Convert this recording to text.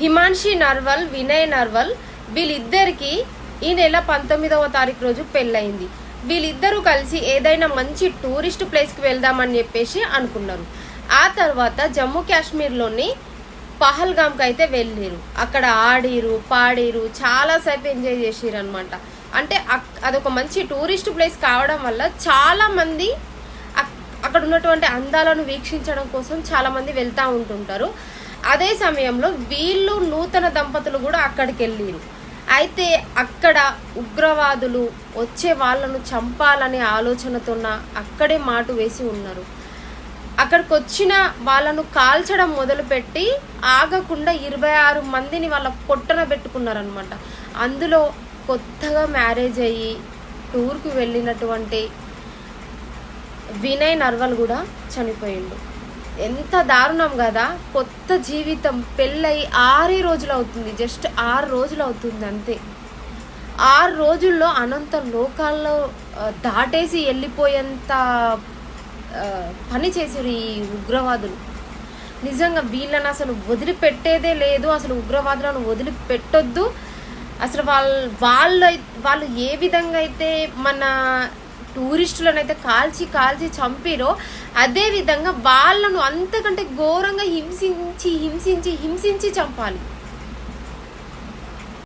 హిమాన్షి నర్వల్, వినయ్ నర్వల్ వీళ్ళిద్దరికి ఈ నెల 19వ తారీఖు రోజు పెళ్ళయింది. వీళ్ళిద్దరూ కలిసి ఏదైనా మంచి టూరిస్ట్ ప్లేస్కి వెళ్దామని చెప్పేసి అనుకున్నారు. ఆ తర్వాత జమ్మూ కాశ్మీర్లోని పహల్గామ్కి అయితే వెళ్ళిరు. అక్కడ ఆడిరు, పాడిరు, చాలాసేపు ఎంజాయ్ చేసిరు అనమాట. అంటే అదొక మంచి టూరిస్ట్ ప్లేస్ కావడం వల్ల చాలామంది అక్కడ ఉన్నటువంటి అందాలను వీక్షించడం కోసం చాలామంది వెళ్తూ ఉంటుంటారు. అదే సమయంలో వీళ్ళు నూతన దంపతులు కూడా అక్కడికి వెళ్ళిరు. అయితే అక్కడ ఉగ్రవాదులు వచ్చే వాళ్ళను చంపాలనే ఆలోచనతోన అక్కడే మాటు వేసి ఉన్నారు. అక్కడికి వచ్చిన వాళ్ళను కాల్చడం మొదలుపెట్టి ఆగకుండా 26 మందిని వాళ్ళ పొట్టన పెట్టుకున్నారనమాట. అందులో కొత్తగా మ్యారేజ్ అయ్యి టూర్కి వెళ్ళినటువంటి వినయ్ నర్వల్ కూడా చనిపోయిండు. ఎంత దారుణం కదా. కొత్త జీవితం, పెళ్ళయి 6 రోజులు అవుతుంది, జస్ట్ 6 రోజులు అవుతుంది అంతే. 6 రోజుల్లో అనంత లోకాల్లో దాటేసి వెళ్ళిపోయేంత పని చేసారు ఈ ఉగ్రవాదులు. నిజంగా వీళ్ళని అసలు వదిలిపెట్టేదే లేదు. అసలు ఉగ్రవాదులను వదిలిపెట్టొద్దు. అసలు వాళ్ళు ఏ విధంగా అయితే మన టూరిస్టులను అయితే కాల్చి కాల్చి చంపిరో అదే విధంగా వాళ్ళను అంతకంటే ఘోరంగా హింసించి హింసించి హింసించి చంపాలి.